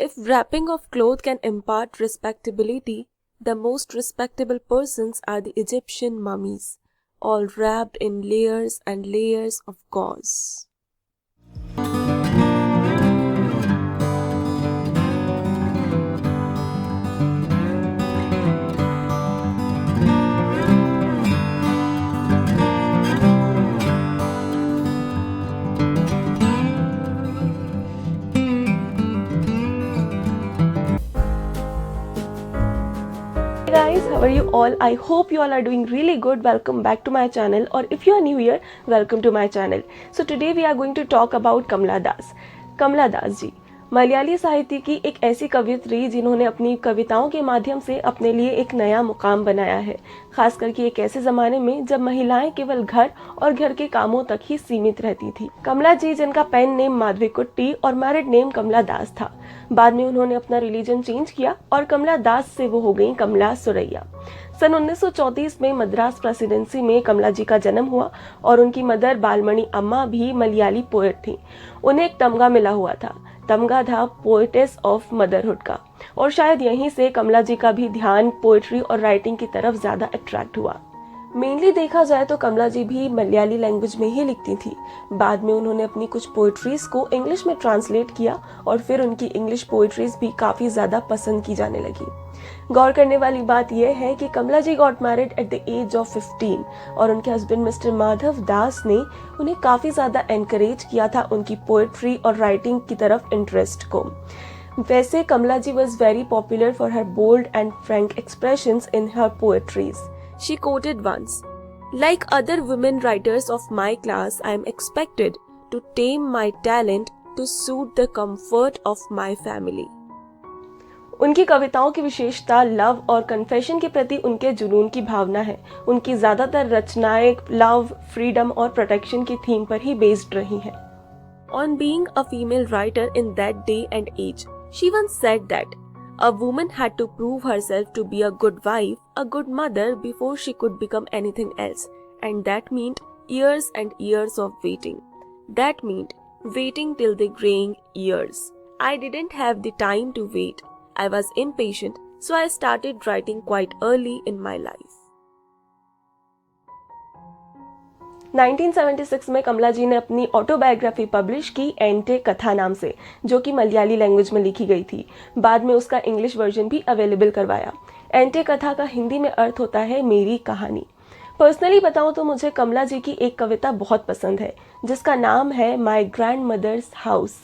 If wrapping of cloth can impart respectability, the most respectable persons are the Egyptian mummies, all wrapped in layers and layers of gauze. Hey guys, how are you all? I hope you all are doing really good. Welcome back to my channel, or if you are new here, welcome to my channel. So today we are going to talk about Kamala Das. कमला दास जी मलयाली साहित्य की एक ऐसी कवयित्री जिन्होंने अपनी कविताओं के माध्यम से अपने लिए एक नया मुकाम बनाया है, खास करके एक ऐसे ज़माने में जब महिलाएं केवल घर और घर के कामों तक ही सीमित रहती थी। कमला जी, जिनका पेन नेम माधवीकुट्टी और मैरिड नेम कमला दास था, बाद में उन्होंने अपना रिलीजन चेंज किया और कमला दास से वो हो गई कमला सुरैया। सन 1934 में मद्रास प्रेसिडेंसी में कमला जी का जन्म हुआ और उनकी मदर बालमणि अम्मा भी मलयाली पोएट थी। उन्हें एक तमगा मिला हुआ था। तमगा था पोएटेस ऑफ मदरहुड का, और शायद यहीं से कमला जी का भी ध्यान पोएट्री और राइटिंग की तरफ ज़्यादा अट्रैक्ट हुआ। मेनली देखा जाए तो कमला जी भी मलयाली लैंग्वेज में ही लिखती थी। बाद में उन्होंने अपनी कुछ पोइट्रीज को इंग्लिश में ट्रांसलेट किया और फिर उनकी इंग्लिश पोइट्रीज भी काफ़ी ज़्यादा पसंद की जाने लगी। गौर करने वाली बात यह है कि Kamala ji got married at the age of 15 और उनके हस्बैंड मिस्टर माधव दास ने उन्हें काफ़ी ज़्यादा एनकरेज किया था उनकी पोइट्री और राइटिंग की तरफ इंटरेस्ट को। वैसे Kamala ji was very popular for her bold and frank expressions in her poetries. She quoted once, "Like other women writers of my class, I am expected to tame my talent to suit the comfort of my family." उनकी कविताओं की विशेषता love और confession के प्रति उनके जुनून की भावना है। उनकी ज़्यादातर रचनाएं लव, फ्रीडम और प्रोटेक्शन की थीम पर ही बेस्ड रही हैं। On being a female writer in that day and age, she once said that a woman had to prove herself to be a good wife, a good mother before she could become anything else, and that meant years and years of waiting. That meant waiting till the graying years. I didn't have the time to wait. I was impatient, so I started writing quite early in my life. 1976 में कमला जी ने अपनी autobiography publish की एंटे कथा नाम से, जो कि Malayali language में लिखी गई थी। बाद में उसका इंग्लिश वर्जन भी अवेलेबल करवाया। एंटे कथा का हिंदी में अर्थ होता है मेरी कहानी। पर्सनली बताऊं तो मुझे कमला जी की एक कविता बहुत पसंद है, जिसका नाम है माई ग्रैंड मदर्स हाउस।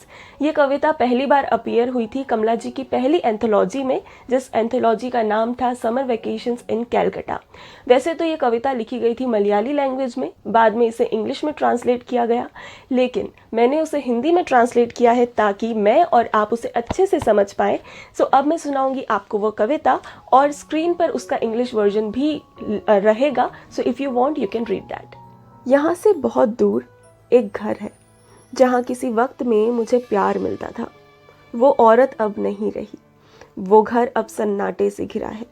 ये कविता पहली बार अपीयर हुई थी कमला जी की पहली एंथोलॉजी में, जिस एंथोलॉजी का नाम था समर वेकेशंस इन कैलकाटा। वैसे तो ये कविता लिखी गई थी मलयाली लैंग्वेज में, बाद में इसे इंग्लिश में ट्रांसलेट किया गया, लेकिन मैंने उसे हिंदी में ट्रांसलेट किया है ताकि मैं और आप उसे अच्छे से समझ पाएँ। सो अब मैं सुनाऊंगी आपको वो कविता, और स्क्रीन पर उसका इंग्लिश वर्जन भी रहेगा। So if you want you can read that. यहाँ से बहुत दूर एक घर है जहाँ किसी वक्त में मुझे प्यार मिलता था। वो औरत अब नहीं रही, वो घर अब सन्नाटे से घिरा है।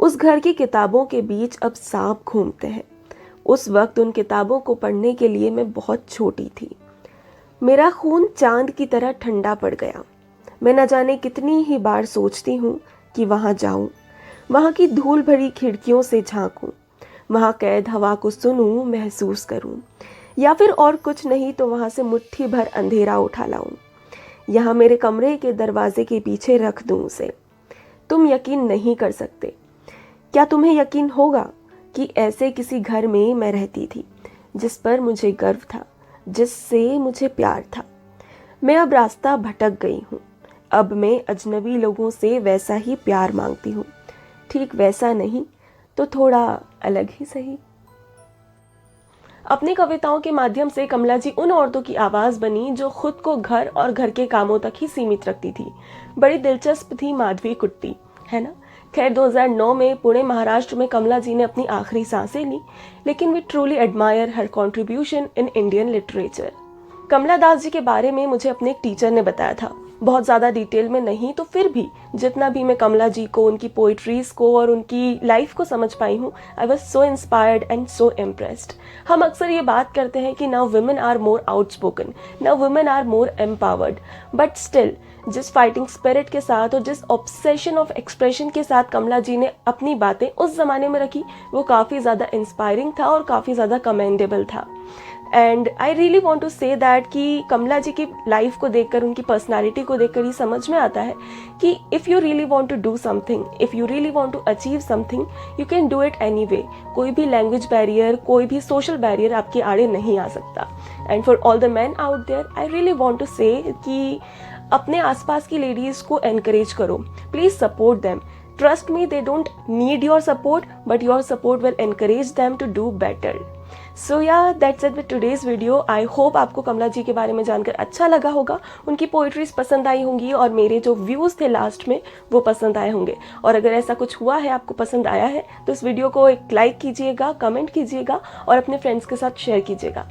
उस घर की किताबों के बीच अब सांप घूमते हैं। उस वक्त उन किताबों को पढ़ने के लिए मैं बहुत छोटी थी। मेरा खून चांद की तरह ठंडा पड़ गया। मैं न जाने कितनी ही बार सोचती हूँ कि वहाँ जाऊँ, वहाँ की धूल भरी खिड़कियों से झांकूं, वहाँ कैद हवा को सुनूं, महसूस करूं, या फिर और कुछ नहीं तो वहाँ से मुट्ठी भर अंधेरा उठा लाऊं, यहाँ मेरे कमरे के दरवाजे के पीछे रख दूं उसे। तुम यकीन नहीं कर सकते। क्या तुम्हें यकीन होगा कि ऐसे किसी घर में मैं रहती थी, जिस पर मुझे गर्व था, जिससे मुझे प्यार था। मैं अब रास्ता भटक गई हूँ। अब मैं अजनबी लोगों से वैसा ही प्यार मांगती हूँ, ठीक वैसा नहीं तो थोड़ा अलग ही सही। अपनी कविताओं के माध्यम से कमला जी उन औरतों की आवाज़ बनी जो खुद को घर और घर के कामों तक ही सीमित रखती थी। बड़ी दिलचस्प थी माधवीकुट्टी, है ना। खैर 2009 में पुणे महाराष्ट्र में कमला जी ने अपनी आखिरी सांसें ली, लेकिन we truly admire her contribution in Indian literature. Kamala Das ji के बारे में मुझे अपने एक टीचर ने बताया था। बहुत ज़्यादा डिटेल में नहीं तो फिर भी जितना भी मैं कमला जी को, उनकी पोइट्रीज़ को और उनकी लाइफ को समझ पाई हूँ, I was so inspired and so impressed. हम अक्सर ये बात करते हैं कि now women are more outspoken, now women are more empowered, but still जिस फाइटिंग स्पिरिट के साथ और जिस ऑब्सेशन ऑफ एक्सप्रेशन के साथ कमला जी ने अपनी बातें उस ज़माने में रखी, वो काफ़ी ज़्यादा इंस्पायरिंग था और काफ़ी ज़्यादा कमेंडेबल था। And I really want to say that कि कमला जी की लाइफ को देखकर, उनकी पर्सनैलिटी को देखकर ही समझ में आता है कि if you really want to do something, if you really want to achieve something, you can do it any way. कोई भी लैंग्वेज बैरियर, कोई भी सोशल बैरियर आपके आड़े नहीं आ सकता। And for all the man out there, I really want to say कि अपने आसपास की लेडीज़ को एनकरेज करो, please support them. Trust me, they don't need your support, but your support will encourage them to do better. So yeah that's it with today's video. I hope आपको कमला जी के बारे में जानकर अच्छा लगा होगा, उनकी पोइट्रीज पसंद आई होंगी और मेरे जो व्यूज़ थे लास्ट में वो पसंद आए होंगे। और अगर ऐसा कुछ हुआ है, आपको पसंद आया है, तो इस वीडियो को एक लाइक कीजिएगा, कमेंट कीजिएगा और अपने फ्रेंड्स के साथ शेयर कीजिएगा।